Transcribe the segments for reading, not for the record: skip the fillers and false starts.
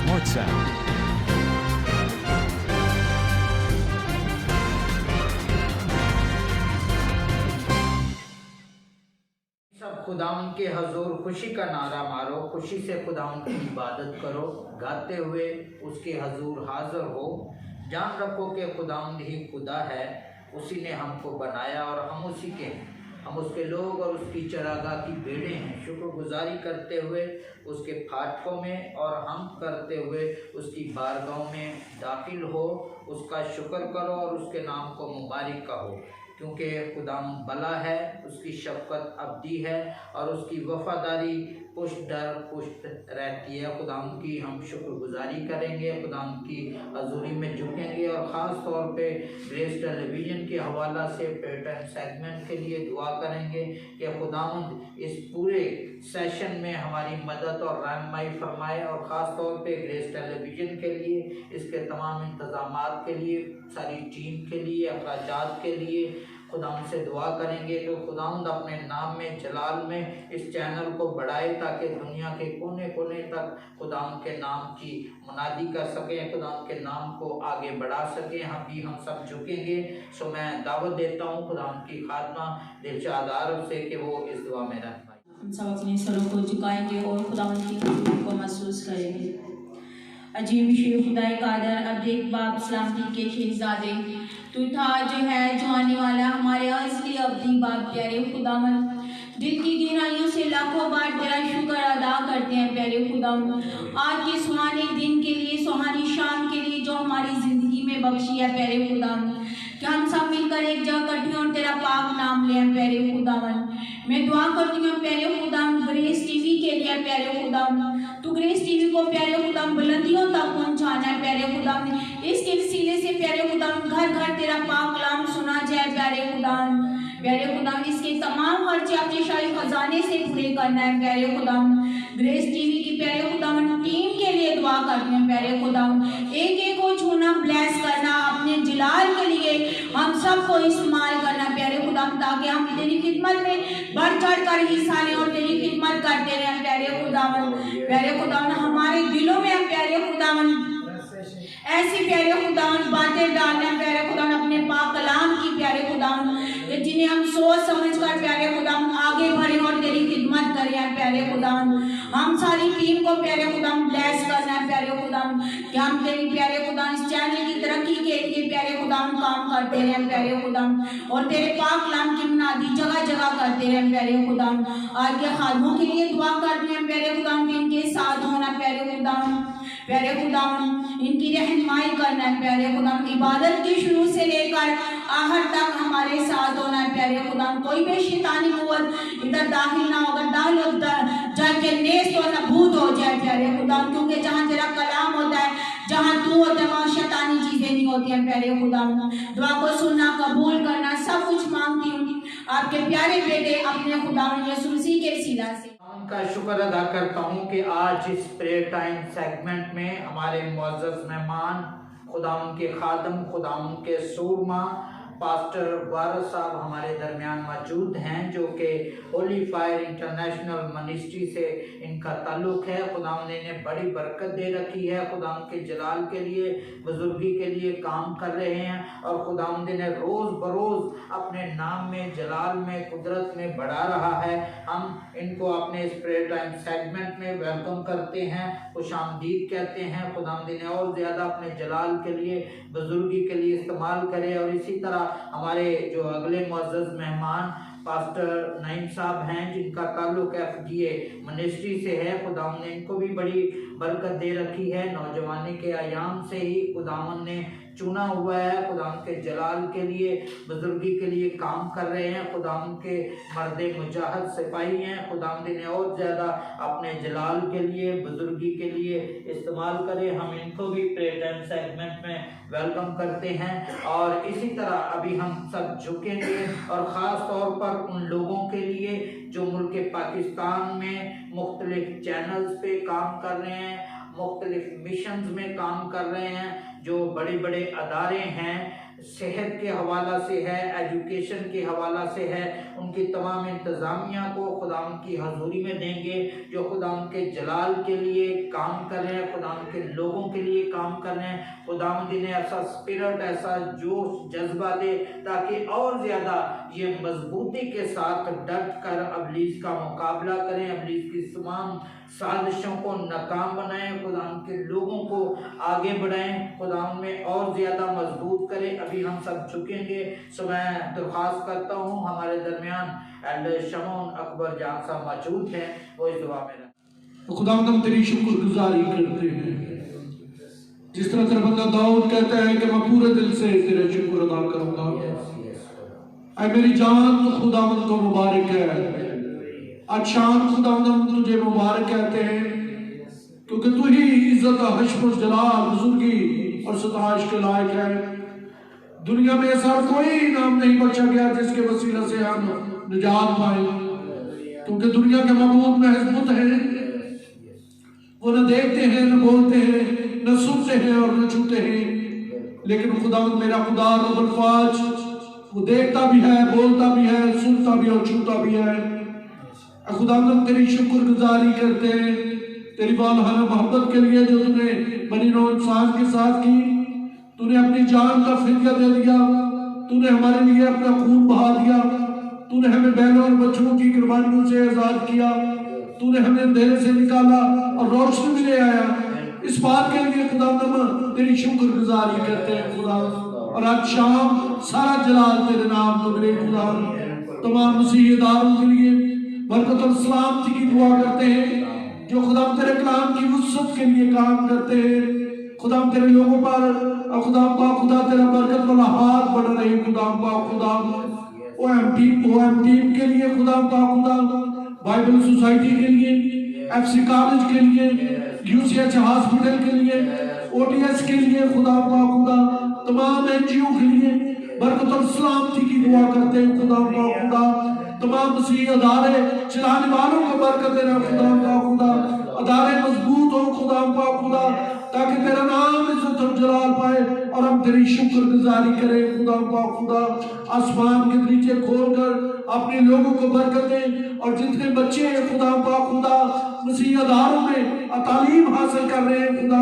WhatsApp। सब खुदावन के हजूर खुशी का नारा मारो, खुशी से खुदावन की इबादत करो, गाते हुए उसके हजूर हाजिर हो। जान रखो कि खुदावन ही खुदा है, उसी ने हमको बनाया और हम उसी के हैं। हम उसके लोग और उसकी चरागाह की भेड़ें हैं। शुक्रगुजारी करते हुए उसके फाटकों में और हम करते हुए उसकी बारगाहों में दाखिल हो। उसका शुक्र करो और उसके नाम को मुबारक कहो, क्योंकि खुदाम भला है, उसकी शफ़क़त अबदी है और उसकी वफ़ादारी पुश्त दर पुश्त रहती है। खुदाम की हम शुक्रगुजारी करेंगे, खुदाम की हज़ूरी में झुकेंगे और ख़ास तौर पे ग्रेस टेलीविज़न के हवाला से पैटर्न सेगमेंट के लिए दुआ करेंगे कि खुदावंद इस पूरे सेशन में हमारी मदद और रहनुमाई फरमाए और ख़ास तौर पे ग्रेस टेलीविज़न के लिए, इसके तमाम इंतज़ामात के लिए, सारी टीम के लिए, अखराजात के लिए खुदाम से दुआ करेंगे कि खुदावंद अपने नाम में जलाल में इस चैनल को बढ़ाए ताकि दुनिया के कोने कोने तक खुदाम के नाम की मुनादी कर सकें, खुदाम के नाम को आगे बढ़ा सकें। हम सब झुकेंगे। सो मैं दावत देता हूँ खुदाम की खात्मा दिलशाद आरफ से कि वो इस दुआ में रहनुमाई। हम सब अपने सरों को झुकाएंगे और खुदावंद की हजूरी को महसूस करेंगे। अजीम शेख खुदाए कादर अब एक बाप सलामती के शहजादे, तू था जो है जो आने वाला, हमारे असली अब्दी बाप प्यारे खुदावंद, दिल की गहराइयों से लाखों बार तेरा शुक्र अदा करते हैं प्यारे खुदावंद, आज के सुहाने दिन के लिए, सुहानी शाम के लिए जो हमारी ज़िंदगी में बख्शी है प्यारे खुदावंद, कि हम सब मिलकर एक जगह इकट्ठे और तेरा पाक नाम लें प्यारे खुदावंद। मैं दुआ करती हूँ प्यारे खुदावंद ग्रेस टीवी के लिए प्यारे खुदावंद, तू ग्रेस टीवी को प्यारे खुदावंद बुलंदियों तक पहुँचाना है प्यारे खुदावंद। इसके वसीले से प्यारे खुदावंद घर घर तेरा पाक कलाम सुना जाए प्यारे खुदावंद। प्यारे खुदावंद इसके तमाम खर्चे अपने शाही खजाने से पूरे करना है प्यारे खुदावंद। ग्रेस टीवी की प्यारे खुदावंद टीम के लिए दुआ करते हैं प्यारे खुदावंद, एक एक को छूना, ब्लेस करना, अपने जलाल के लिए हम सबको इस्तेमाल करना प्यारे खुदावंद, ताकि हम तेरी खिदमत में बढ़ चढ़ कर हिस्सा लें और तेरी खिदमत करते रहें प्यारे खुदावंद। प्यारे खुदावंद हमारे दिलों में प्यारे खुदावंद ऐसी प्यारे खुदावंद बातें डालना प्यारे खुदावंद अपने पाक कलाम की प्यारे खुदावंद, जिन्हें हम सोच समझ कर प्यारे खुदावंद आगे बढ़ें और तेरी खिदमत करें प्यारे खुदावंद। हम सारी टीम को प्यारे खुदावंद ब्लेस करना है प्यारे खुदावंद, कि हम तेरी प्यारे खुदावंद इस चैनल की तरक्की के लिए प्यारे खुदावंद काम करते रहें प्यारे खुदावंद, और तेरे पाक कलाम की मुनादी जगह जगह करते रहें प्यारे खुदावंद। आज के खादमों के लिए दुआ करते हैं प्यारे खुदावंद, इनके साथ होना प्यारे खुदावंद, प्यारे खुदावंद इनकी रहनुमाई करना है प्यारे खुदावंद, इबादत के शुरू से लेकर आखिर तक हमारे साथ होना है प्यारे खुदावंद। कोई भी शैतानी कुव्वत इधर दाखिल ना होगा, दाखिल होता जाके नेस्त और नबूद हो जाए प्यारे खुदावंद, क्योंकि जहाँ तेरा कलाम होता है, जहाँ तू होता है, वहाँ शैतानी चीजें नहीं होती हैं प्यारे खुदावंद। दुआ को सुनना, कबूल करना, सब कुछ मांगती हूँ आपके प्यारे बेटे अपने खुदावंद यीशु मसीह के वसीला से। का शुक्र अदा करता हूँ कि आज इस प्रेयर टाइम सेगमेंट में हमारे मुअज़्ज़ज़ मेहमान खुदावंद के खादम, खुदावंद के सूरमा पास्टर वारस साहब हमारे दरमियान मौजूद हैं, जो कि होली फायर इंटरनेशनल मिनिस्ट्री से इनका ताल्लुक़ है। खुदावंद ने इन्हें बड़ी बरकत दे रखी है, खुदावंद के जलाल के लिए, बुजुर्गी के लिए काम कर रहे हैं और खुदावंद ने रोज़ बरोज़ अपने नाम में, जलाल में, कुदरत में बढ़ा रहा है। हम इनको अपने इस प्रेयर टाइम सेगमेंट में वेलकम करते हैं, खुशामदीद कहते हैं। खुदावंद ने और ज़्यादा अपने जलाल के लिए, बुजुर्गी के लिए इस्तेमाल करे। और इसी तरह हमारे जो अगले मुअज़्ज़ज़ मेहमान पास्टर नईम साहब हैं, जिनका ताल्लुक FGA मिनिस्ट्री से है, खुदावंद ने इनको भी बड़ी बरकत दे रखी है। नौजवानी के आयाम से ही खुदावंद ने चुना हुआ है, खुदावंद के जलाल के लिए, बुजुर्गी के लिए काम कर रहे हैं। खुदावंद के मर्द मुजाहिद सिपाही हैं। खुदावंद ने और ज़्यादा अपने जलाल के लिए, बुजुर्गी के लिए इस्तेमाल करे। हम इनको भी प्रेयर टाइम सेगमेंट में वेलकम करते हैं। और इसी तरह अभी हम सब झुकेंगे और ख़ास तौर पर उन लोगों के लिए जो मुल्क पाकिस्तान में मुख्तलिफ चैनल्स पे काम कर रहे हैं, मुख्तलिफ मिशंस में काम कर रहे हैं, जो बड़े बड़े अदारे हैं सेहत के हवाला से है, एजुकेशन के हवाला से है, उनकी तमाम इंतज़ामिया को खुदावंद की हजूरी में देंगे जो खुदावंद के जलाल के लिए काम कर रहे हैं, खुदावंद के लोगों के लिए काम कर रहे हैं। खुदावंद इन्हें ऐसा स्पिरिट, ऐसा जोश जज्बा दे ताकि और ज़्यादा ये मजबूती के साथ डट कर अबलीस का मुकाबला करें, अबलीस की तमाम साजिशों को नाकाम बनाएं, खुदावंद के लोगों को आगे बढ़ाएं, खुदावंद में और ज़्यादा मजबूत करें। अभी हम सब झुकेंगे, सो मैं दरख्वास्त करता हूँ हमारे दरमियान एल्डर शमौन अकबर जान साहब मौजूद हैं, वो इस दुआ में। खुदावंद हम तेरी शुक्रगुजारी करते हैं, जिस तरह तेरा बंदा दाऊद कहता है कि मैं पूरे दिल से तेरा शुक्र अदा करूंगा। ऐ मेरी जान खुदावंद को मुबारक है, आज शाम खुदावंद हम तुझे मुबारक कहते हैं क्योंकि तू ही इज्जत, हश्म, जलाल, बुजुर्गी और सताइश के लायक है। दुनिया में ऐसा कोई नाम नहीं बचा गया जिसके वसीला से हम निजात पाए, क्योंकि दुनिया के महबूब महज बुत हैं, वो न देखते हैं, न बोलते हैं, न सुनते हैं और न छूते हैं। लेकिन खुदावंद मेरा खुदा रब्बुल फाज, वो देखता भी है, बोलता भी है, सुनता भी और छूता भी है। खुदावंद तेरी शुक्रगुजारी करते हैं तेरी वालहाना मोहब्बत के लिए जो तूने बनी नौ इंसान के साथ की। तूने अपनी जान का फिदिया दे दिया, तूने हमारे लिए अपना खून बहा दिया, तूने हमें बैलों और बछड़ों की कुर्बानियों से आजाद किया, तूने हमें अंधेरे से निकाला और रोशनी में ले आया। इस बात के लिए खुदावंद तेरी शुक्रगुजारी करते हैं खुदा। और आज शाम सारा जलाल तेरे नाम को मिले खुदा। तमाम मसीहदारों के लिए बरकत और सलामती की दुआ करते हैं जो खुदा तेरे कलाम की वुसअत के लिए काम करते हैं। खुदा तेरे लोगों पर और खुदा तेरा बरकत वाला हाथ बढ़ रही खुदा ओएम टीम के लिए खुदा बाइबल सोसाइटी के लिए, एफसी कॉलेज के लिए, यूसीएच हॉस्पिटल के लिए, ओटीएस के लिए खुदा तमाम एनजीओ के लिए बरकत और सलामती की दुआ करते हैं खुदा तमाम मसीह अदारे चलाने वालों को बरकत देना खुदा अदारे मजबूत हो खुदा ताकि तेरा नाम इज्जत और जलाल पाए और हम तेरी शुक्रगुजारी करें खुदा आसमान के नीचे खोलकर अपने लोगों को बरकत दे। और जितने बच्चे हैं खुदा मसीह अदारों में तालीम हासिल कर रहे हैं खुदा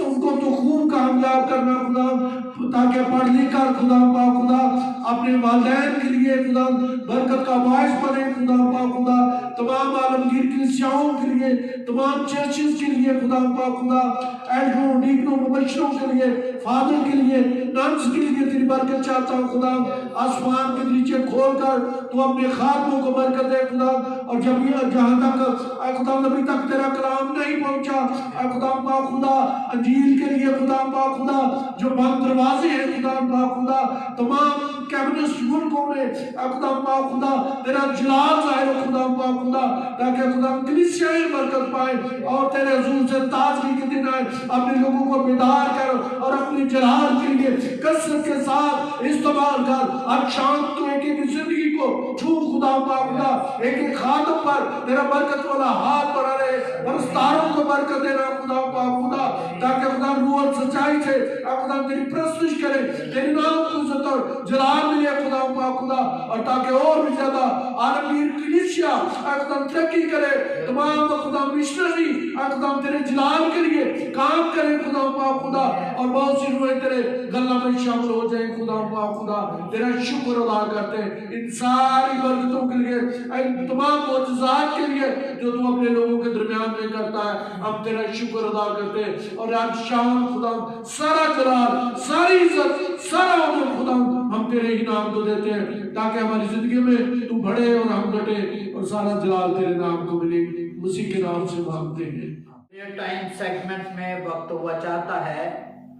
उनको तो खूब कामयाब करना ताकि पढ़ लिख कर खुदा अपने वालिदैन के लिए बरकत का बायस बने खुदा तमाम आलमगीर कलीसियाओं के लिए, तमाम चर्चेस के लिए खुदा एल्डरों, डीकनों, मुबश्शिरों के लिए, फादर के लिए, नन्स के लिए तेरी बरकत चाहता हूँ खुदा। आसमान के नीचे खोलकर तू अपने खादमों को बरकत दे खुदा। और जब ये जहाँ तक खुदा अभी तक तेरा कलाम नहीं पहुँचा खुदा अंजील के लिए खुदा जो बंद दरवाजे हैं खुदा तमाम कैबिनेट मुल्कों में खुदा तेरा जलाल जाहिर खुदा ताकि कलीसियाएं बरकत पाए और तेरे हुजूर से ताजगी के दिन आए। अपने लोगों को बेदार कर और अपने जलाल के लिए कसरत के साथ इस्तेमाल कर। आज शाम तो एक एक जिंदगी को छू खुदा एक एक खादम पर तेरा बरकत वाला हाथ बढ़ा रहे, परस्तारों को बरकत देना खुदा ताकि खुदा रूह और सच्चाई से तेरी प्रस्तुत करे, तेरे नाम को इज्जत और जलाल मिले खुदा और ताकि और भी ज्यादा आलमगीर कलीसिया तरक्की करे, तमाम खुदा मिशनरी तेरे जलाल के लिए काम करे खुदा और बहुत सी रूहें तेरे गल्ला में शामिल हो जाए खुदा तेरा शुक्र अदा करते हैं इन सारी बरकतों के लिए, इन तमाम मौजूदात के लिए जो तू अपने लोगों के दरमियान में करता है। हम तेरा शुक्र अदा करते हैं और आज शाम खुदा सारा जलाल, सारी इज्जत, सारा ऑनर खुदा हम तेरे ही नाम को देते हैं ताकि हमारी जिंदगी में तू बढ़े और हम घटे और सारा जलाल तेरे नाम को मिले। मसीह के नाम से मांगते हैं। प्रेयर टाइम सेगमेंट में वक्त हुआ चाहता है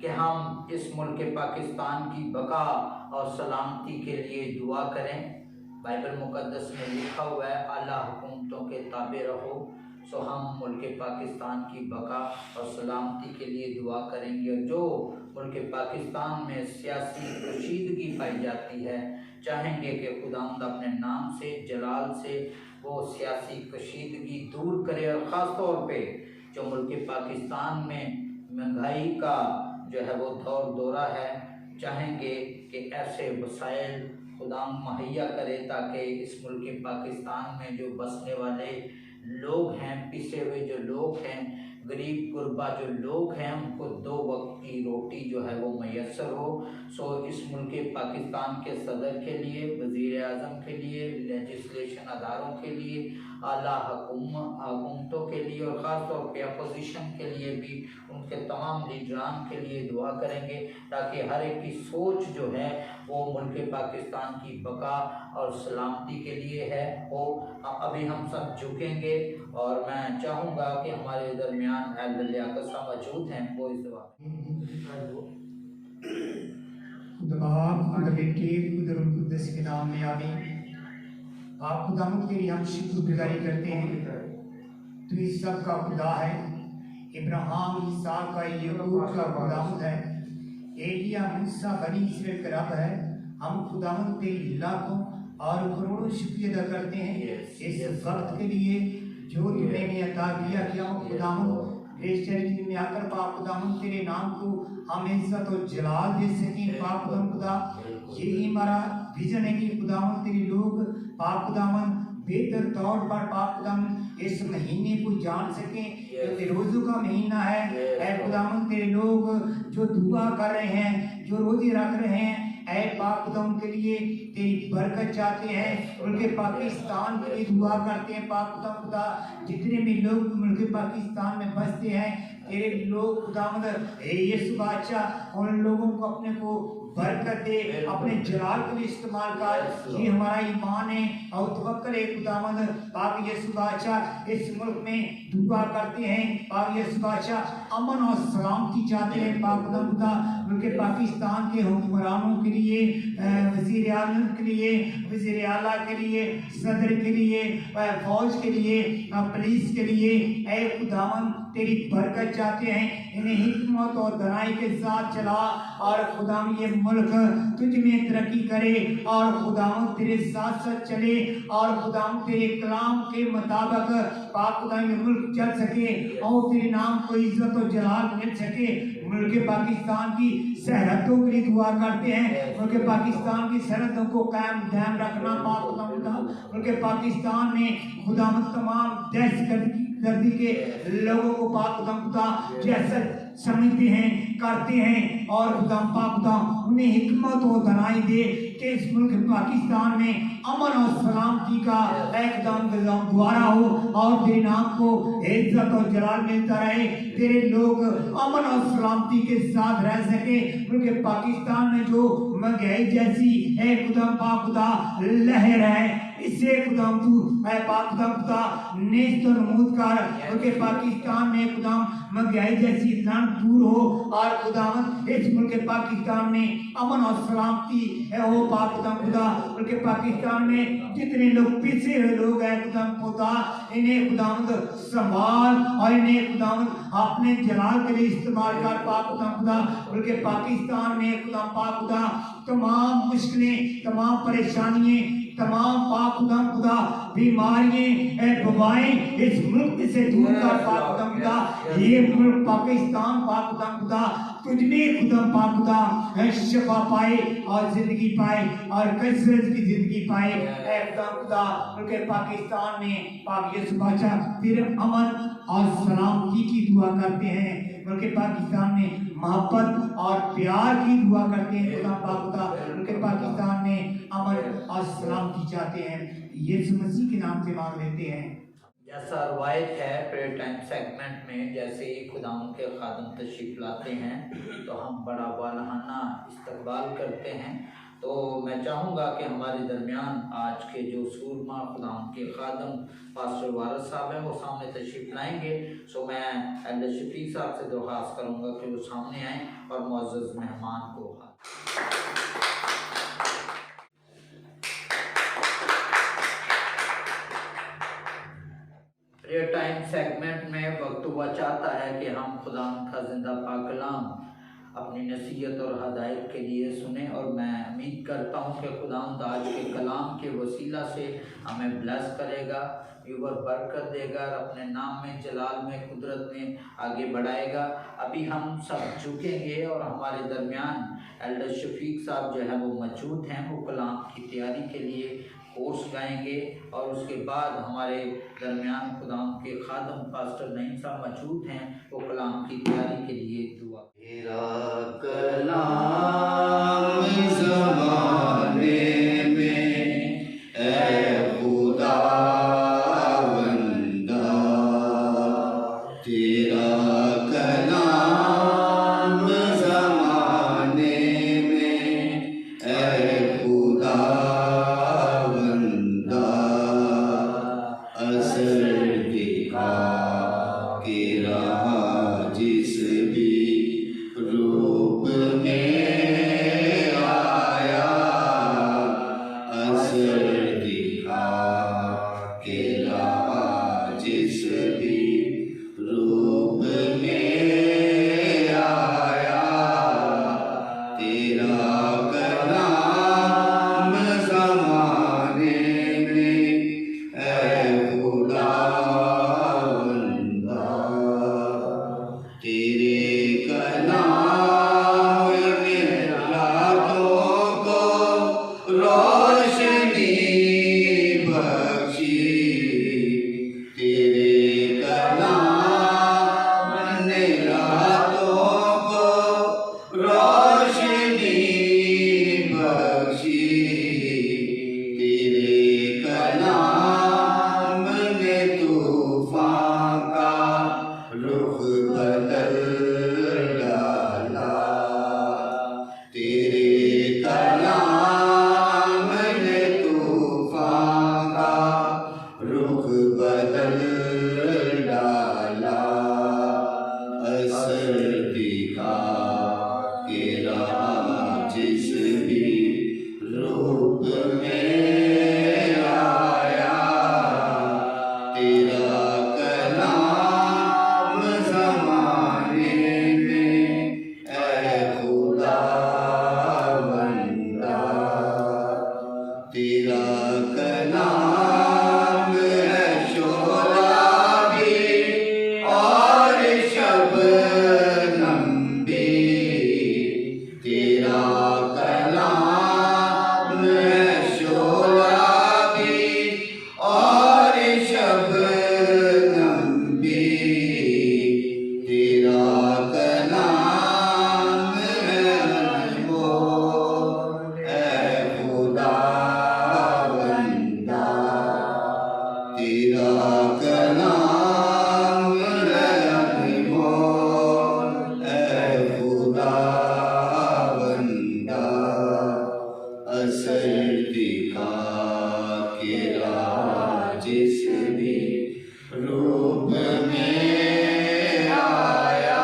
कि हम इस मुल्क पाकिस्तान की बका और सलामती के लिए दुआ करें। बाइबल मुकद्दस में लिखा हुआ है आला हुकूमतों के ताबे रहो। सो हम मुल्क पाकिस्तान की बका और सलामती के लिए दुआ करेंगे और जो मुल्क पाकिस्तान में सियासी कशीदगी पाई जाती है चाहेंगे कि खुदावंद अपने नाम से जलाल से वो सियासी कशीदगी दूर करे। और ख़ास तौर पे जो मुल्क पाकिस्तान में महंगाई का जो है वो दौर दौरा है, चाहेंगे कि ऐसे वसाइल खुदा मुहैया करे ताकि इस मुल्क पाकिस्तान में जो बसने वाले लोग हैं, पिसे हुए जो लोग हैं, गरीब गुरबा जो लोग हैं, उनको 2 वक्त की रोटी जो है वो मैसर हो। सो इस मुल्क पाकिस्तान के सदर के लिए, वज़ीर आज़म के लिए, लेजिस्लेशन अदारों के लिए, आला हुकूमतों के लिए और ख़ास तौर पे अपोजिशन के लिए भी, उनके तमाम लीडरान के लिए दुआ करेंगे ताकि हर एक की सोच जो है वो मुल्क पाकिस्तान की बका और सलामती के लिए है हो। अभी हम सब झुकेंगे और मैं चाहूँगा कि हमारे दरमियान लियाकत साहब मौजूद हैं, वो इस दुआ के नाम में आमीन। आप खुदावंद के लिए हम शुक्रगुजारी करते हैं। तो इस सब का खुदा है, इब्राहिम, इसहाक का, याकूब का खुदावंद है, एलिया, मूसा, बनी इस्राएल का रब है। हम खुदावंद तेरी लाखों और करोड़ों शुक्रिया अदा करते हैं इस वक्त के लिए जो तुमने हमें अता किया। खुदावंद इस शरीर में आकर पाक खुदावंद तेरे नाम को हम इज्जत और जलाल दे सकें। पाक खुदा, यही हमारा विजन है कि खुदावंद तेरे लोग पाक खुदावंद बेहतर तौर पर पाक खुदावंद इस महीने को जान सकें। ये रोज़ों का महीना है खुदावंद, तेरे लोग जो दुआ कर रहे हैं, जो रोजे रख रहे हैं, ऐ पाक खुदावंद के लिए तेरी बरकत चाहते हैं। उनके पाकिस्तान के लिए दुआ करते हैं। पाक खुदा, जितने भी लोग मुल्क पाकिस्तान में बसते हैं, तेरे लोग खुदावंद यीशु बादशाह उन लोगों को अपने को बरकत दे, अपने जलाल के लिए इस्तेमाल कर। ये हमारा ईमान है और तवक्कल है खुदावंद। पाक यीशु बादशाह इस मुल्क में दुआ करते हैं। पाक यीशु बादशाह अमन और सलामती चाहते हैं। पाक खुदा, उनके पाकिस्तान के हुक्मरानों के लिए, वज़ीर आज़म के लिए, वज़ीर आला के लिए, सदर के लिए, फौज के लिए, पुलिस के लिए, ऐ खुदावंद तेरी बरकत चाहते हैं। इन्हें हिकमत और दनाई के साथ चला और खुदावंद ये मुल्क तुझ में तरक्की करे और खुदावंद तेरे साथ साथ चले और खुदावंद तेरे कलाम के मुताबिक पाक खुदा ये मुल्क चल सके और तेरे नाम को इज्जत और जलाल मिल सके। मुल्क पाकिस्तान की सरहदों के लिए दुआ करते हैं। मुल्क पाकिस्तान की सरहदों को कायम दायम रखना पाक खुदा। मुल्क पाकिस्तान में खुदावंद तमाम दहशतगर्दी के लोगों को पाक खुदा जैसा समझते हैं, करते हैं और खुदा पाक खुदा उन्हें हिकमत और दनाई दे कि इस मुल्क पाकिस्तान में अमन और सलामती का एकदम द्वारा हो और तेरे नाम को इज्जत और जलाल मिलता रहे। तेरे लोग अमन और सलामती के साथ रह सके। मुल्क पाकिस्तान में जो महंगाई जैसी है खुदा पाक खुदा लहर है, इससे खुदा तू पाक खुदा नेस्त और नमूद कर उनके पाकिस्तान में खुदा महंगाई जैसी लान दूर हो और खुदावंद इस मुल्क पाकिस्तान में अमन और सलामती हो। पाक खुदा उनके पाकिस्तान में जितने लोग पिछे हुए लोग हैं खुदा इन्हें खुदावंद संभाल और इन्हें खुदावंद अपने जलाल के लिए इस्तेमाल कर। पाक खुदा उनके पाकिस्तान में खुदा पाक खुदा तमाम मुश्किलें, तमाम परेशानियां, तमाम पाक खुदा बीमारियां, वबाएं इस मुल्क से दूर कर। पाक खुदा ये मुल्क पाकिस्तान पाक खुदा तुझ में खुदा पाक खुदा शिफा पाए और जिंदगी पाए और कसरत की जिंदगी पाए। खुदा उनके पाकिस्तान में पाक यीशु बादशाह फिर अमन और सलामती की दुआ करते हैं। उनके पाकिस्तान में मोहब्बत और प्यार की दुआ करते हैं। खुदा पाक खुदा उनके पाकिस्तान में अमन और सलामती चाहते हैं। यीशु मसीह के नाम से मांग लेते हैं। जैसा रवायत है प्रेयर टाइम सेगमेंट में, जैसे ही खुदा उनके खादम तशरीफ लाते हैं तो हम बड़ा वालहाना इस्तकबाल करते हैं। तो मैं चाहूँगा कि हमारे दरमियान आज के जो सूरमा खुदा उनके खादम पास्टर वारस साहब हैं वो सामने तशरीफ लाएंगे। सो मैं एल्डर शफीक साहब से दरख्वास्त करूँगा कि वो सामने आएँ और मुअज़्ज़ज़ मेहमान को प्रेयर टाइम सेगमेंट में वक्त हुआ चाहता है कि हम खुदा का जिंदा पाक कलाम अपनी नसीहत और हदायत के लिए सुने और मैं उम्मीद करता हूँ कि खुदा आज के कलाम के वसीला से हमें ब्लेस करेगा। व्यूवर बरकत देगा और अपने नाम में, जलाल में, कुदरत में आगे बढ़ाएगा। अभी हम सब झुकेंगे और हमारे दरमियान एल्डर शफीक साहब जो है वो मौजूद हैं, वो कलाम की तैयारी के लिए कोर्स गाएंगे और उसके बाद हमारे दरमियान खुदाम के खादम पास्टर नईम साहब मौजूद हैं, वो कलाम की तैयारी के लिए दुआ। तेरा कलाम ज़माने में ऐ खुदा बंदा, तेरा कलाम ज़माने में ऐ खुदा बंदा, असर दिखा के रहा जिस भी रूप में आया, असर दिखा के रहा जिस भी रूप में आया, तेरा कलाम ज़माने में ऐ खुदा बंदा, तेरे कलाम ने रातों को रोशनी बख्शी, तेरे कलाम ने रातों को रोशनी बख्शी, तेरे कलाम ने तूफान का रुख बदल डाला, तेरे कलाम ने तूफान का रुख बदल डाला, असर दिखा के रहा जिस भी रूप में आया, तेरा कलाम ज़माने में ऐ खुदा बंदा, तेरा कलाम है शोला भी और शबनम भी, तेरा कलाम है शोला भी और शबनम भी, तेरा कलाम है अनमोल ऐ खुदा बंदा, तेरा कलाम है अनमोल ऐ खुदा बंदा, असर दिखा के रहा जिस भी रूप में आया,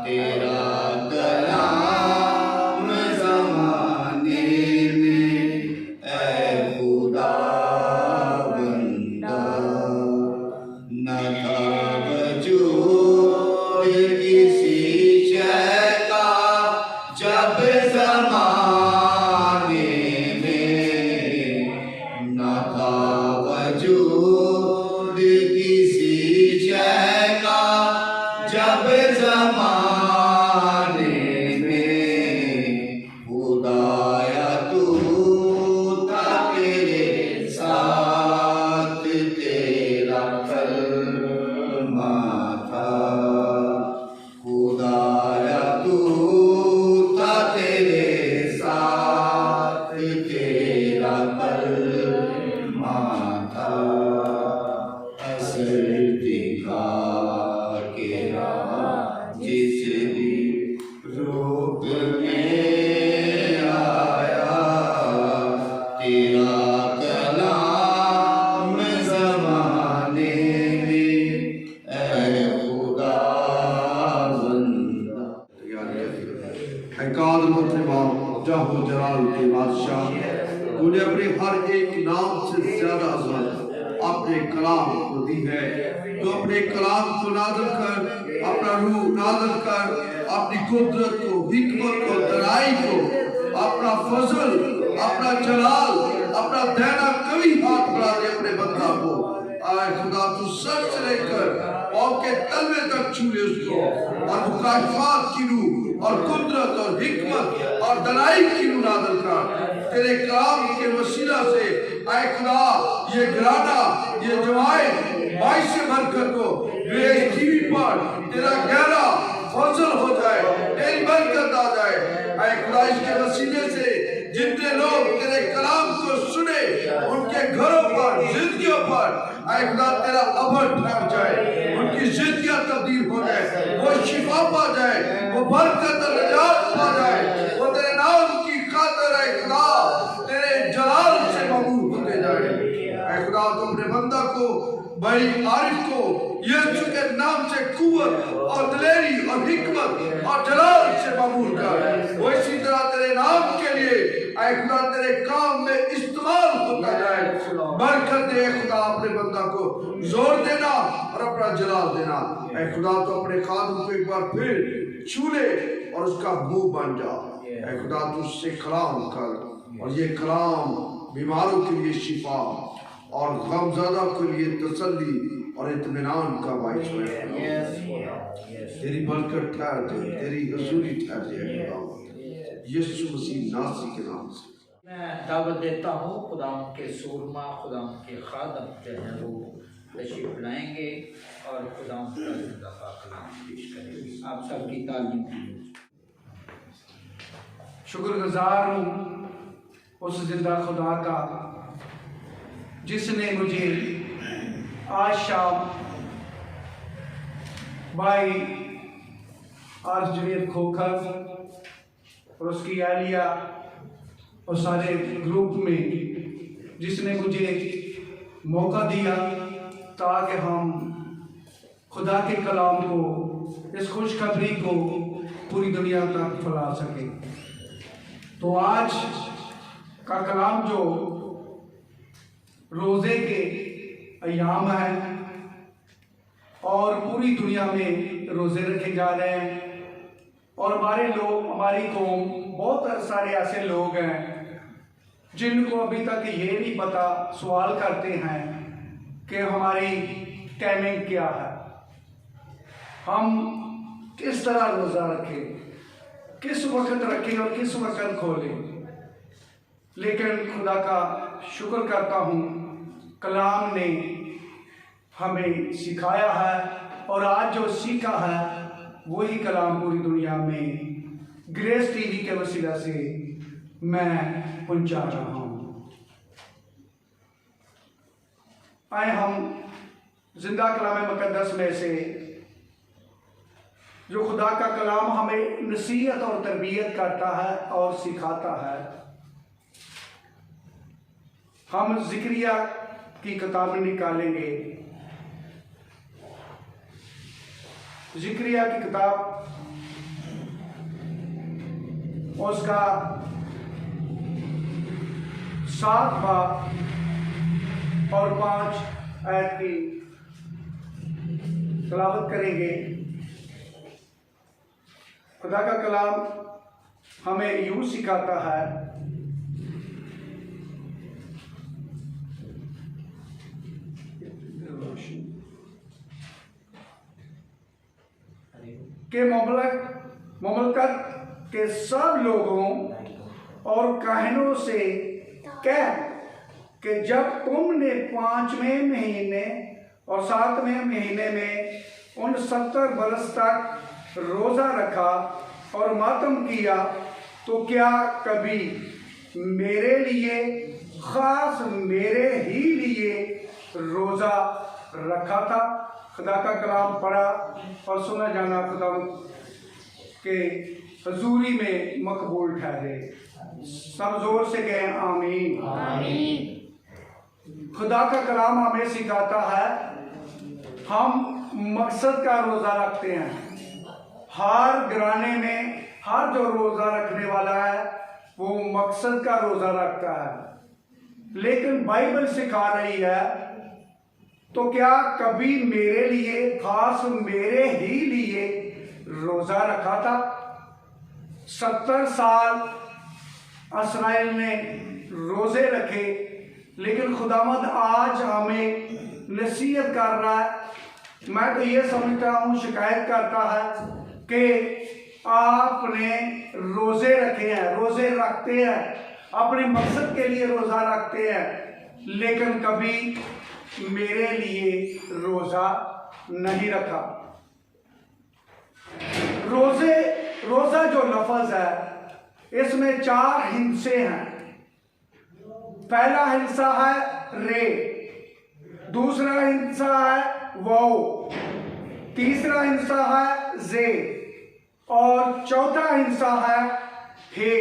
तेरा कलाम ज़माने में ऐ खुदा बंदा, न था वजूद किसी शय का जब ज़माने में, न था वजूद किसी शय का जब ज़माने में, खुदाया तू था तेरे साथ, तेरा कलमा था, खुदाया तू था तेरे साथ, तेरा कलमा था, असर दिखा के रहा जिस भी रूप में आया, तेरा कलाम ज़माने में ऐ खुदा बंदा। जाहो जलाल के बादशाह, तूने अपने हर एक नाम से ज्यादा अज़मत अपने कलाम को दी है। तो अपने कलाम को नाज़िल कर, अपना रूह नाज़िल कर, अपनी कुदरत को, हिकमत को, दराई को, अपना फजल, अपना जलाल अपना दाहिना कभी हाथ बढ़ा दे अपने बंदा को। आए खुदा तू सर से लेकर पाँव के तलवे तक छू ले उसको, और मुकाशफात की रूह और कुदरत और हिकमत और दलाई की रूह नाज़िल कर तेरे कलाम के वसीला से। आए खुदा ये घराना, ये जवान भाई से बरकत हो, ग्रेस टीवी पर तेरा गहरा फजल हो जाए, तेरी बरकत आ जाए। आए खुदा इसके वसीले से जितने लोग तेरे कलाम को सुने उनके घरों पर, जिंदगियों पर आए खुदा तेरा अमर ठहर जाए, उनकी जिंदगियां तब्दील हो जाए, वो शिफा पा जाए, वो बरकत और निजात पा जाए, वो तेरे नाम की खातिर आए खुदा तेरे जलाल से ममनून होते जाए। आए खुदा तो अपने बंदा को, भाई आरिफ को यीशु के नाम से कुव्वत और दिलेरी और हिकमत और जलाल से ममनून कर। वो इसी तरह तेरे नाम के लिए आए खुदा तेरे काम में इस्तेमाल होता जाए। बरकत दे खुदा अपने बंदा को, जोर देना और अपना जलाल देना। आए खुदा तो अपने खादम को एक बार फिर छू ले और उसका मुंह बन जा। आए खुदा तू उससे कलाम कर, और ये कलाम बीमारों के लिए शिफा और गमज़दा के लिए तसल्ली और इत्मीनान का बाइस हो। तेरी बरकत ठहर दे, तेरी हजूरी ठहर दे यीशु मसीह नासी के नाम से। मैं दावत देता हूँ खुदा के सूरमा, खुदा के खादम जो है वो तशरीफ लाएंगे और खुदा का जिंदा कलाम पेश करेंगे। आप सबकी तालीम कीजिए। शुक्रगुजार हूँ उस जिंदा खुदा का जिसने मुझे आज शाम भाई आर्चबिशप खोखर और उसकी आलिया और सारे ग्रुप में जिसने मुझे मौका दिया ताकि हम खुदा के कलाम को, इस खुशखबरी को पूरी दुनिया तक फैला सकें। तो आज का कलाम जो रोज़े के अयाम है और पूरी दुनिया में रोज़े रखे जा रहे हैं, और हमारे लोग, हमारी कौम, बहुत सारे ऐसे लोग हैं जिनको अभी तक ये नहीं पता, सवाल करते हैं कि हमारी टाइमिंग क्या है, हम किस तरह रोज़ा रखें, किस वक्त रखें और किस वक्त खोलें। लेकिन खुदा का शुक्र करता हूँ, कलाम ने हमें सिखाया है, और आज जो सीखा है वही कलाम पूरी दुनिया में ग्रेस टीवी के वसीला से मैं पहुंचा रहा हूँ। आए हम जिंदा कलाम मुकद्दस में से, जो खुदा का कलाम हमें नसीहत और तरबियत करता है और सिखाता है, हम ज़िक्रिया की किताब निकालेंगे। ज़िक्रिया की किताब उसका 7 बाब और 5 आयत की तिलावत करेंगे। खुदा का कलाम हमें यूं सिखाता है कि मुमलकत के सब लोगों और काहिनों से कह कि जब तुमने 5वें महीने और 7वें महीने में उन 70 बरस तक रोज़ा रखा और मातम किया, तो क्या कभी मेरे लिए, ख़ास मेरे ही लिए रोज़ा रखा था? खुदा का कलाम पढ़ा और सुना जाना खुदा के हजूरी में मकबूल ठहरे। सब जोर से कहें आमीन। आमीन। खुदा का कलाम हमें सिखाता है, हम मकसद का रोज़ा रखते हैं। हर घराने में हर जो रोज़ा रखने वाला है वो मकसद का रोज़ा रखता है। लेकिन बाइबल सिखा रही है, तो क्या कभी मेरे लिए, खास मेरे ही लिए रोज़ा रखा था? 70 साल इस्राएल ने रोजे रखे, लेकिन खुदावंद आज हमें नसीहत कर रहा है। मैं तो ये समझता हूँ, शिकायत करता है कि आपने रोजे रखे हैं, रोजे रखते हैं, अपने मकसद के लिए रोजा रखते हैं, लेकिन कभी मेरे लिए रोजा नहीं रखा। रोजा जो लफ्ज है इसमें 4 हिस्से हैं। पहला हिस्सा है रे, दूसरा हिस्सा है वाओ, तीसरा हिस्सा है जे और चौथा हिस्सा है हे।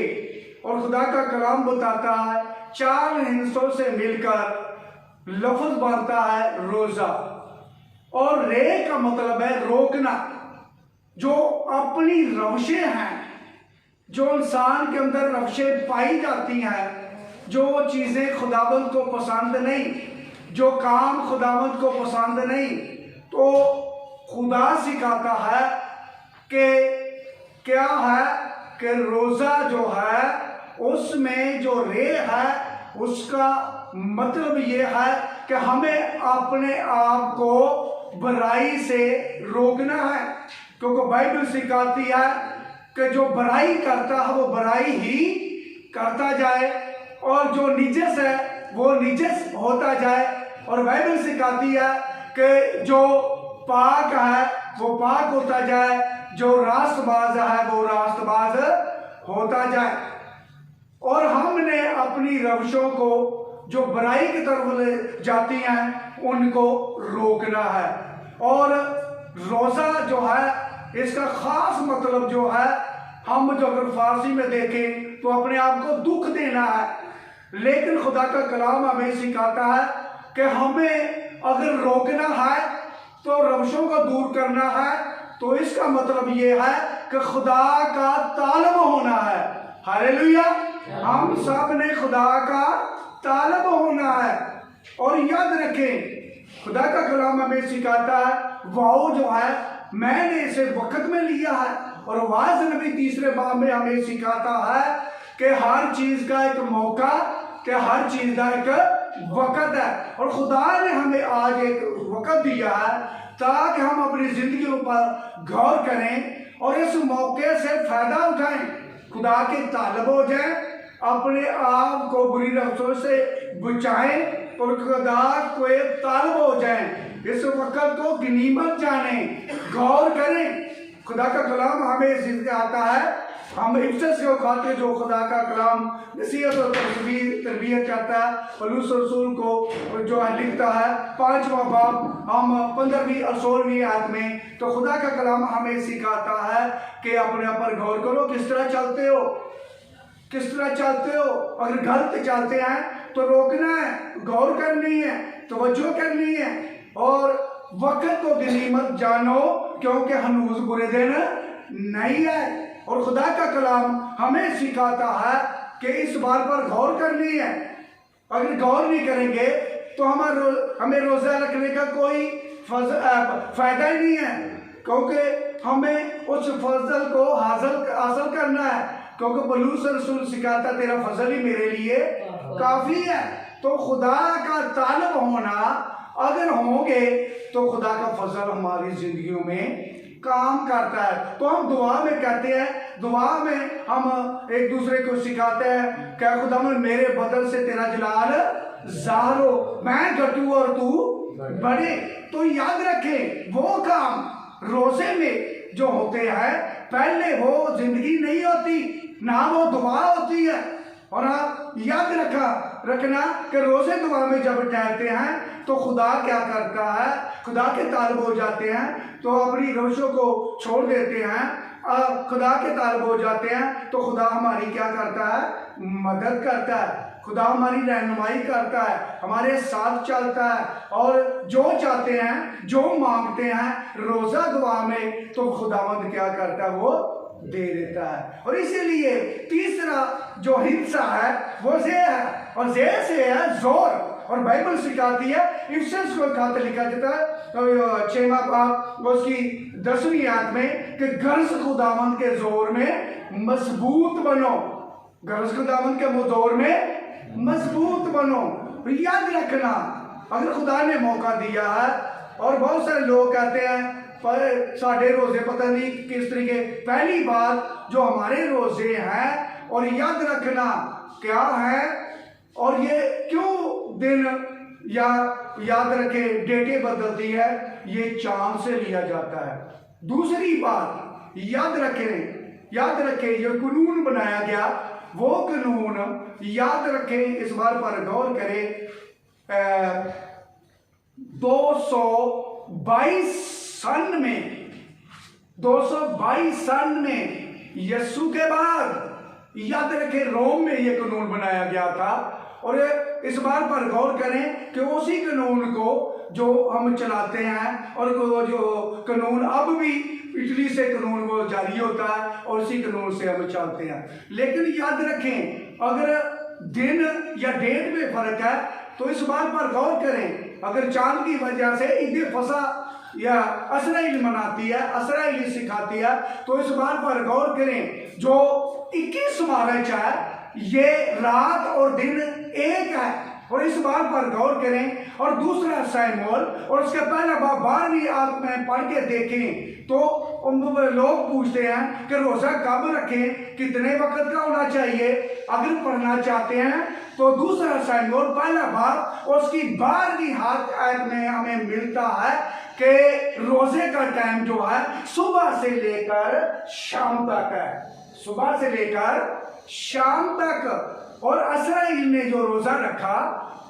और खुदा का कलाम बताता है 4 हिस्सों से मिलकर लफ्ज बनता है रोजा। और रे का मतलब है रोकना। जो अपनी रवशें हैं, जो इंसान के अंदर रवशें पाई जाती हैं, जो चीजें खुदावंद को पसंद नहीं, जो काम खुदावंद को पसंद नहीं, तो खुदा सिखाता है कि क्या है कि रोजा जो है उसमें जो रे है उसका मतलब ये है कि हमें अपने आप को बुराई से रोकना है। क्योंकि बाइबल सिखाती है कि जो बुराई करता है वो बुराई ही करता जाए, और जो निजस है वो निजस होता जाए। और बाइबल सिखाती है कि जो पाक है वो पाक होता जाए, जो रास्तबाज है वो रास्तबाज होता जाए। और हमने अपनी रवशों को जो बुराई की तरफ ले जाती हैं उनको रोकना है। और रोजा जो है इसका खास मतलब जो है, हम जो अगर फारसी में देखें तो अपने आप को दुख देना है, लेकिन खुदा का कलाम हमें सिखाता है कि हमें अगर रोकना है तो रवशों को दूर करना है, तो इसका मतलब ये है कि खुदा का तालब होना है। हालेलुया, हम सब ने खुदा का तालब होना है। और याद रखें खुदा का कलाम हमें सिखाता है वाओ जो है मैंने इसे वक्त में लिया है। और वाज नबी 3 बाब में हमें सिखाता है कि हर चीज का एक मौका, कि हर चीज का एक वक्त है। और खुदा ने हमें आज एक वक्त दिया है ताकि हम अपनी जिंदगी पर गौर करें और इस मौके से फायदा उठाएं, खुदा के तालब हो जाएं, अपने आप को बुरी रफ्तों से बचाएं और खुदा को तालब हो जाएं। इस वक्त को गनीमत जाने, गौर करें। खुदा का कलाम हमें सिखाता है, हम इफ्सस को खाते जो खुदा का कलाम नसीहत और तरबियत करता है, पौलुस रसूल को जो लिखता है 5वां बाब, हम 15वीं और 16वीं आयत में, तो खुदा का कलाम हमें सिखाता है कि अपने पर गौर करो, किस तरह चलते हो, किस तरह चलते हो। अगर गलत चलते हैं तो रोकना है, गौर करनी है, तवज्जो करनी है और वक्त को गनीमत जानो, क्योंकि हनूज बुरे दिन नहीं है। और खुदा का कलाम हमें सिखाता है कि इस बात पर गौर करनी है। अगर गौर नहीं करेंगे तो हमें रोजा रखने का कोई फायदा ही नहीं है, क्योंकि हमें उस फजल को हासिल करना है। क्योंकि पौलुस रसूल सिखाता तेरा फजल ही मेरे लिए काफी है। तो खुदा का तालब होना अगर होंगे तो खुदा का फजल हमारी जिंदगियों में काम करता है। तो हम दुआ में कहते हैं, दुआ में हम एक दूसरे को सिखाते हैं, क्या खुदा मेरे बदल से तेरा जलाल ज़ाहिर हो, मैं घटूं और तू बढ़े। तो याद रखें वो काम रोजे में जो होते हैं, पहले वो जिंदगी नहीं होती, ना वो दुआ होती है। और आप याद रखना कि रोजे दुआ में जब ठहरते हैं तो खुदा क्या करता है, खुदा के तालब हो जाते हैं तो अपनी रवशों को छोड़ देते हैं, खुदा के तालब हो जाते हैं तो खुदा हमारी क्या करता है, मदद करता है, खुदा हमारी रहनुमाई करता है, हमारे साथ चलता है। और जो चाहते हैं, जो मांगते हैं रोजा दुआ में, तो खुदावंद क्या करता है, वो दे देता है। और इसीलिए तीसरा जो हिस्सा है वो जे है, और जे से है जोर। और बाइबल सिखाती है, इफ्सस को खाते लिखा जाता है तो 6वां बाब उसकी 10वीं आयत में कि गर्ज खुदावंद के जोर में मजबूत बनो, गर्ज खुदावंद के जोर में मजबूत बनो। याद रखना, अगर खुदा ने मौका दिया है, और बहुत सारे लोग कहते हैं पर साढ़े रोजे पता नहीं किस तरीके, पहली बात जो हमारे रोजे हैं, और याद रखना क्या है, और ये क्यों दिन या याद रखे डेटें बदलती है, ये चांद से लिया जाता है। दूसरी बात याद रखें ये कानून बनाया गया, वो कानून याद रखें, इस बार पर गौर करें। 222 सन में यीशु के बाद याद रखें रोम में ये कानून बनाया गया था। और इस बात पर गौर करें कि उसी कानून को जो हम चलाते हैं, और जो कानून अब भी इटली से कानून वो जारी होता है, और उसी कानून से हम चलते हैं। लेकिन याद रखें, अगर दिन या डेट में फर्क है तो इस बात पर गौर करें। अगर चांद की वजह से ईद फसा या इसराइल मनाती है, इसराइल सिखाती है, तो इस बात पर गौर करें। जो 21 मार्च है, ये रात और दिन एक है, और इस बात पर गौर करें। और दूसरा शमूएल, और उसके पहला बाब 12वीं आयत में पढ़ के देखें तो लोग पूछते हैं कि रोजा कब रखें, कितने वक्त का होना चाहिए। अगर पढ़ना चाहते हैं तो दूसरा शमूएल पहला बाब और उसकी 12वीं आयत में हमें मिलता है कि रोजे का टाइम जो है सुबह से लेकर शाम तक है, सुबह से लेकर शाम तक। और इसराइल ने जो रोजा रखा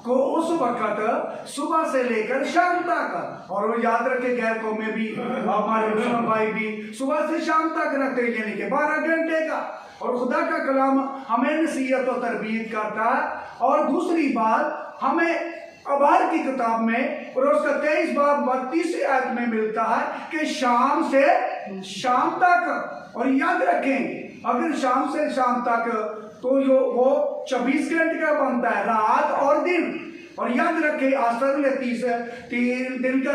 को उस वक्त सुबह से लेकर शाम तक, और वो याद रखे गैर कौमें भी, हमारे मुसलमान भाई भी सुबह से शाम तक रखते हैं, यानी कि 12 घंटे का। और खुदा का कलाम हमें नसीहत और तरबियत करता है। और दूसरी बात हमें अबार की किताब में और उसका 23 बाब 32 आयत में मिलता है कि शाम से शाम तक। और याद रखें, अगर शाम से शाम तक तो जो वो 24 घंटे का बनता है, रात और दिन। और याद रखें, आस्तर ने 3 दिन का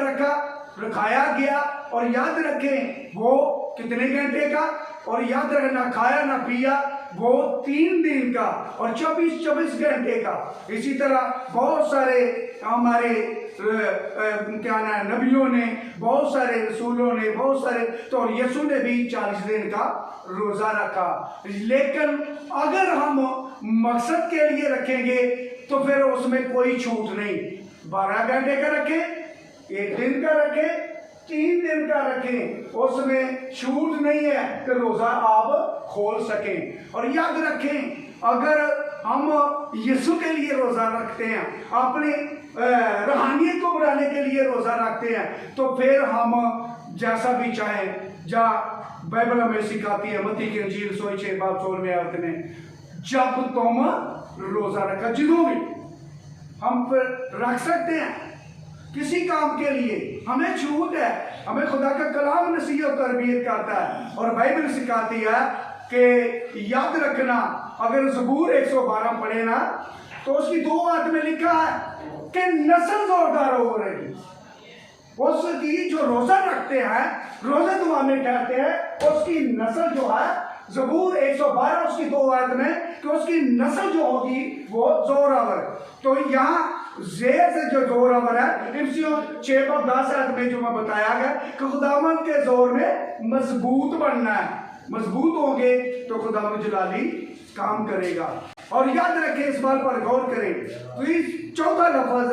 रखाया गया, और याद रखें वो कितने घंटे का, और याद रखें ना खाया ना पिया वो 3 दिन का, और 24 घंटे का। इसी तरह बहुत सारे हमारे क्या नाम नबियों ने, बहुत सारे रसूलों ने, बहुत सारे, तो यीशु ने भी 40 दिन का रोजा रखा। लेकिन अगर हम मकसद के लिए रखेंगे तो फिर उसमें कोई छूट नहीं। 12 घंटे का रखें, 1 दिन का रखें, 3 दिन का रखें, उसमें छूट नहीं है कि रोजा आप खोल सकें। और याद रखें, अगर हम यीशु के लिए रोजा रखते हैं, अपने रूहानियत को बढ़ाने के लिए रोजा रखते हैं, तो फिर हम जैसा भी चाहें, जहाँ बाइबल हमें सिखाती है, मत्ती की इंजील 6 बाब 16 आयत में, जब तुम रोजा रखा, जिਦੋਂ भी हम फिर रख सकते हैं किसी काम के लिए, हमें छूट है। हमें खुदा का कलाम नसीहत तरबियत करता है, और बाइबल सिखाती है कि याद रखना, अगर ज़बूर 112 पढ़े ना तो उसकी 2 आयत में लिखा है कि नस्ल जोरदार हो रही। उसकी जो रोजा रखते हैं, रोजे दुआ में कहते हैं, उसकी नस्ल जो है, ज़बूर 112 उसकी 2 आयत में, कि उसकी नस्ल जो होगी वो जोरावर। तो यहाँ जेर से जो जोरावर है, इफ्सियों 6 बाब 10 आयत में जो मैं बताया गया कि खुदावंद के जोर में मजबूत बनना है। मजबूत होंगे तो खुदावंद जलाली काम करेगा। और याद रखें, इस बात पर गौर करें, तो इस चौथा लफ्ज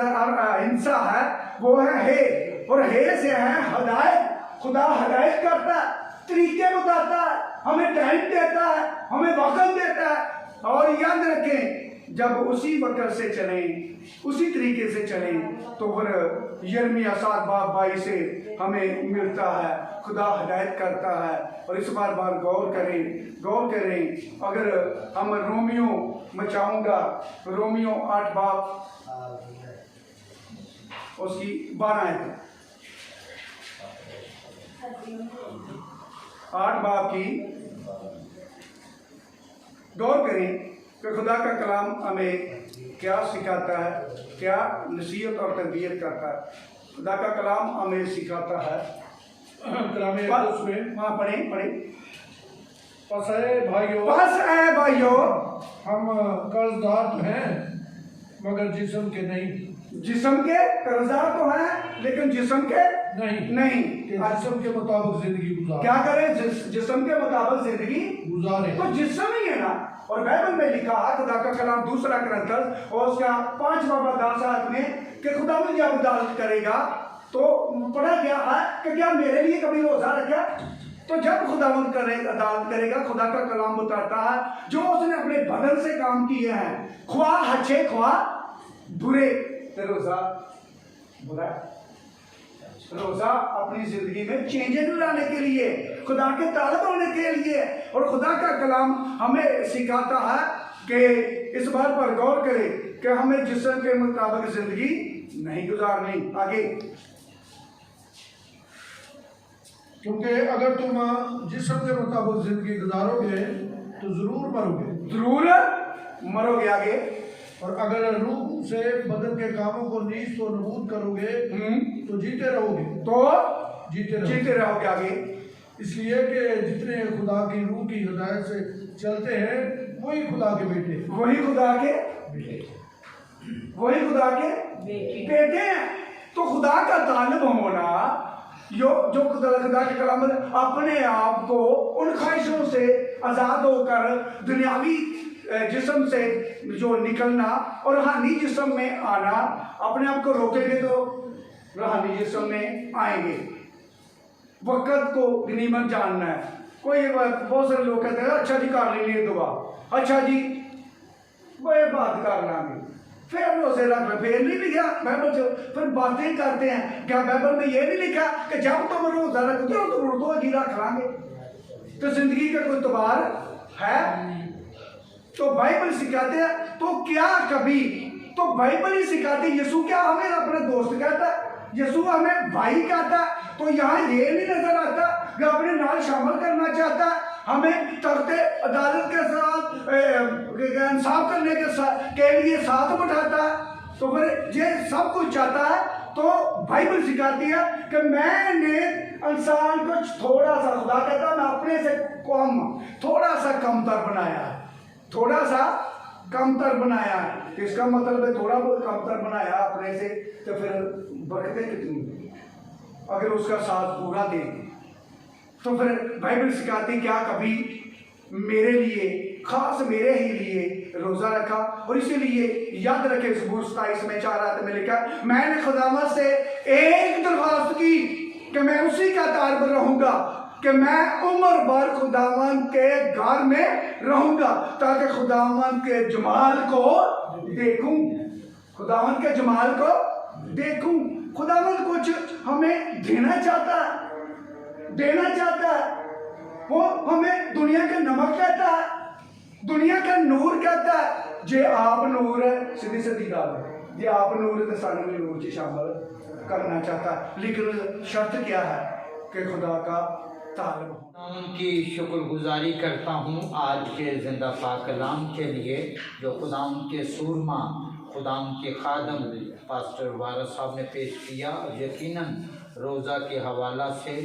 हिंसा है, वो है हे, और हे से है हदायत। खुदा हदायत करता है, तरीके बताता है, हमें टाइम देता है, हमें वक्त देता है। और याद रखें, जब उसी वक्त से चलें, उसी तरीके से चलें, तो फिर यिर्मयाह 7 बाब 22 से हमें मिलता है, खुदा हदायत करता है। और इस बार गौर करें। अगर हम रोमियो में चाहूँगा, रोमियो 8 बाब उसकी 12 आयत, 8 बाब की गौर करें कि खुदा का कलाम हमें क्या सिखाता है, क्या नसीहत और तरबियत करता है। खुदा का कलाम हमें सिखाता है, उसमें वहाँ पढ़े बस है भाइयों, बस है भाइयों, हम कर्जदार तो हैं, मगर जिस्म के नहीं। जिस्म के रोजा तो है लेकिन जिस्म के नहीं। कि जिस्म के मुताबिक जिंदगी गुजारे। क्या करें? जिस्म के मुताबिक जिंदगी गुजारे। तो जिस्म ही है ना। और बाइबल में लिखा है खुदा का कलाम दूसरा ग्रंथ और उसका 5वां बाब 10 में कि खुदा मुझे जब अदालत करेगा तो पढ़ा गया है कि क्या मेरे लिए कभी रोजा रखा? तो जब खुदावंद करेगा अदालत करेगा, खुदा का कलाम बताता है जो उसने अपने बदन से काम किए हैं, ख्वाह अच्छे ख्वाह बुरे, तो रोजा बुरा। रोजा अपनी जिंदगी में चेंजेस लाने के लिए, खुदा के तालब होने के लिए। और खुदा का कलाम हमें सिखाता है कि इस बात पर गौर करें कि हमें जिस्म के मुताबिक जिंदगी नहीं गुजारनी। आगे, क्योंकि अगर तुम जिस्म के मुताबिक जिंदगी गुजारोगे तो जरूर मरोगे। आगे, और अगर रूह से बदन के कामों को नीच तो नबूद करोगे तो जीते रहोगे। आगे, इसलिए कि जितने खुदा की रूह की हिदायत से चलते हैं वही खुदा के बेटे बेटे हैं। तो खुदा का तालिब होना जो खुदा के कलाम अपने आप को उन ख्वाहिशों से आजाद होकर दुनियावी जिस्म से जो निकलना और रूहानी जिस्म में आना, अपने आप को रोकेंगे तो रूहानी जिस्म में आएंगे। वक्त को गनीमत जानना है। कोई बहुत सारे लोग कहते हैं अच्छा जी कर लेंगे दुआ, अच्छा जी वह बात कर लेंगे, फिर रोजे रख ले, फिर नहीं लिखा बाइबल से, फिर बातें करते हैं। क्या बाइबल में ये नहीं लिखा कि जब तुम रोजा रखते हो तो रोजा जी रख लांगे? तो जिंदगी का कोई तबार है? तो बाइबल सिखाते हैं। तो क्या कभी तो बाइबल ही सिखाती, यीशु क्या हमें अपने दोस्त कहता है, यीशु हमें भाई कहता है। तो यहाँ ये नहीं नजर आता कि अपने नाल शामिल करना चाहता है, हमें तख्ते अदालत के साथ इंसाफ करने के लिए साथ बैठाता है। तो फिर ये सब कुछ चाहता है। तो बाइबल सिखाती है कि मैंने इंसान को थोड़ा सा, खुदा कहता है मैं अपने से थोड़ा सा कमतर बनाया है। इसका मतलब है थोड़ा बहुत कमतर बनाया अपने से, तो फिर बरकतें कितनी अगर उसका साथ पूरा दे। तो फिर बाइबल सिखाती क्या कभी मेरे लिए, खास मेरे ही लिए रोजा रखा? और इसीलिए याद रखे ज़बूर 27 में 4 में लिखा, मैंने खुदावंद से एक दरख्वास्त की कि मैं उसी का तारबर रहूंगा, कि मैं उम्र भर खुदावंद के घर में रहूंगा ताकि खुदावंद के जमाल को देखूं। खुदावंद कुछ हमें देना चाहता है। वो हमें दुनिया का नमक कहता है, दुनिया का नूर कहता है। जे आप नूर है, सीधी बात है, जे आप नूर है तो सानू भी नूर च शामिल करना चाहता है। लेकिन शर्त क्या है कि खुदा का तालिब हो। उनकी शुक्रगुजारी करता हूँ आज के जिंदा पाक कलाम के लिए जो खुदा के सूरमा, खुदा के खादम पास्टर वारस साहब ने पेश किया। और यकीनन रोज़ा के हवाला से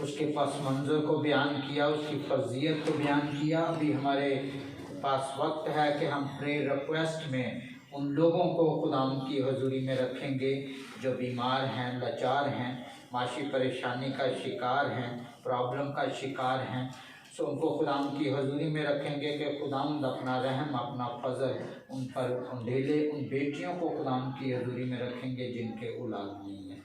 उसके पस मंज़र को बयान किया, उसकी फजीयत को बयान किया। अभी हमारे पास वक्त है कि हम प्रेयर रिक्वेस्ट में उन लोगों को खुदा की हजूरी में रखेंगे जो बीमार हैं, लाचार हैं, माशी परेशानी का शिकार हैं, प्रॉब्लम का शिकार हैं। सो उनको खुदा की हजूरी में रखेंगे कि खुदावंद अपना रहम, अपना फजल उन पर उंडेले। उन बेटियों को खुदा की हजूरी में रखेंगे जिनके औलाद नहीं है।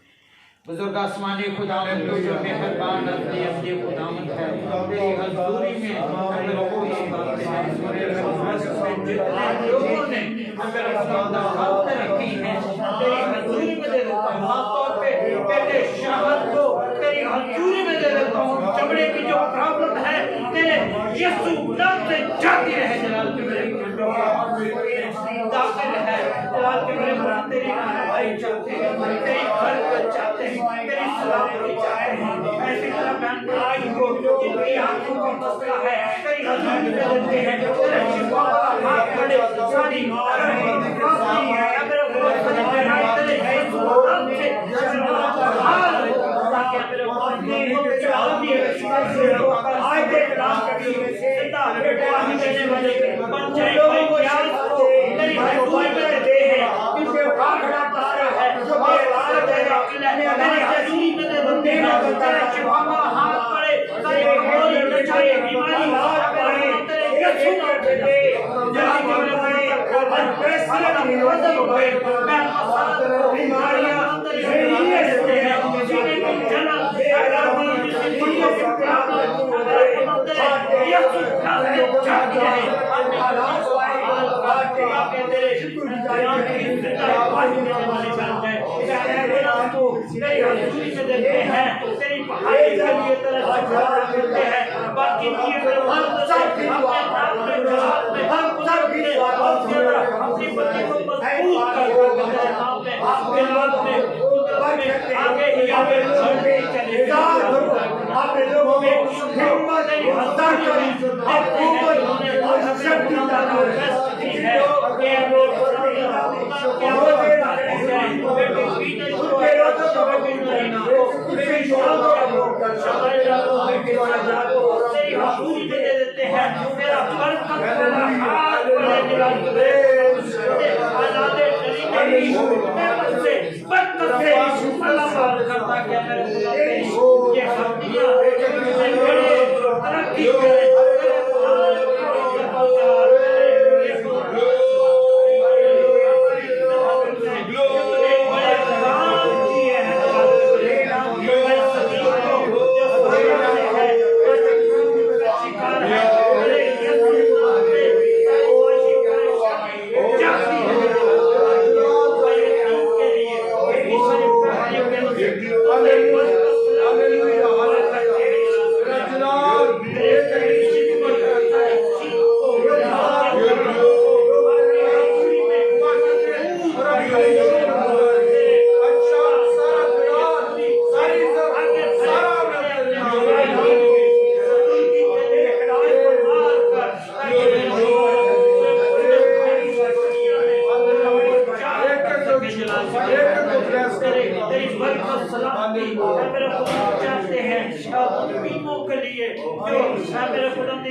बुजुर्ग आसमानी खुदावंद तो जो मेहरबान अपने खुदावंद है, तेरी हजूरी में अगर कोई जितने लोगों ने अगर दरख्वास्त रखी है तेरी हजूरी में दे देता हूँ। खासतौर पे तेरे शहद को तेरी हजूरी में दे देता हूँ। चमड़े की जो प्रॉब्लम है तेरे यीशु नाम से जाती रहे। जलाल के मेरे दाखिल है, जलाल के मेरे तेरी रहनुमाई चाहते हैं, तेरी बरकत चाहते हैं, तेरी सलामती चाहते हैं। ऐसी तरह बहन भाई को जिनकी आंखों का मसला है तेरी हजूरी में देते हैं। तेरे शिफा का हाथ खड़े सारी प्रॉब्लम है अगर वो तेरे यीशु नाम से हाल ताकि मेरे अपने जवाब दिए आज देख रात कभी सीधा बेटा देने वाले बच्चे भाई प्यार को तेरी भाई कोई मेरे दे है इनके आखड़ा पारा है जो बेवार है मेरे जैसी मेरे बंदे ना तेरे शिफामा हाथ पड़े तेरे और बेचारे बीमारी हाथ पड़े तेरे यीशु नाम से जल्दी मेरे भाई और पैसे का निरोधक होए मैं मसाला बीमारियां तेरे लिए से है जिन्हें तुम जन्म अगर मन में दुनिया से प्राप्त अगर यीशु नाम से जाती है तेरे दुनिया की जिंदा वाली में वाली जान है तेरे तो तेरी हजूरी में देते हैं तेरी पहाड़ी के लिए तेरा शुक्र करते हैं बाकी ये हम सब अपने नाम में जलाल में हम सब भी अपनी बंदी को मजबूत कर देते हैं नाम में आपके नाम में आगे ही आगे चलते चले आपने लोगों में हिम्मत हज़ार करी आपको और शक्ति दाता है के रोड के रोड देते हैं मेरा बरकत वाला हाथ बरकत से अल्लाह करता क्या मेरे खुदा ये हड्डियां तरक्की करें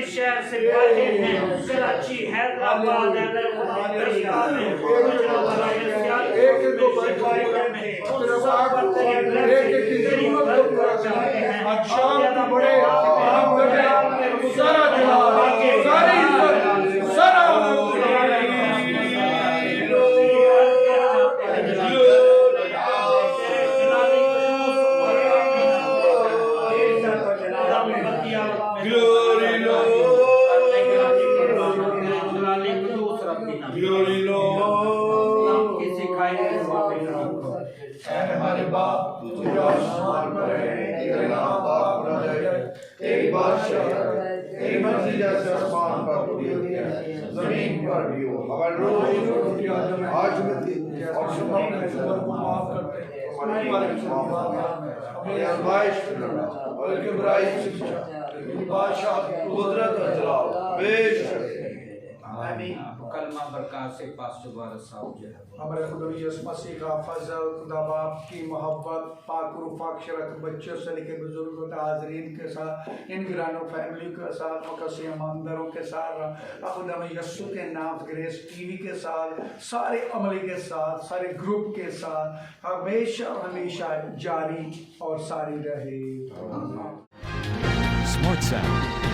शहर से बाहर हैं कराची हैदराबाद हमारे बाप तुझे आसमान पर है तेरा नाम पाक होना चाहिए तेरी बादशाह तेरी मर्जी जैसे आसमान पर पूरी होती है जमीन पर भी हो हमारे रोज रोटी आज में और सुबह में माफ करते हैं हमारी आजमाइश और इनकी बुराई से बादशाह कुदरत और जलाल बेशक कलमा बरकत से पास्टर वारस साहब जो है हमारे खुदा यीशु मसीह का फजल खुदा बाप की मोहब्बत पाक रूफाक शरत बच्चों से लेकर बुजुर्गों तक हाजरीन के साथ इन ग्रानों फैमिली के साथ मकसी ईमानदारों के साथ खुदा यीशु के नाम ग्रेस टीवी के साथ सारे अमली के साथ सारे ग्रुप के साथ हमेशा हमेशा जारी और सारी रहे। Smart Sound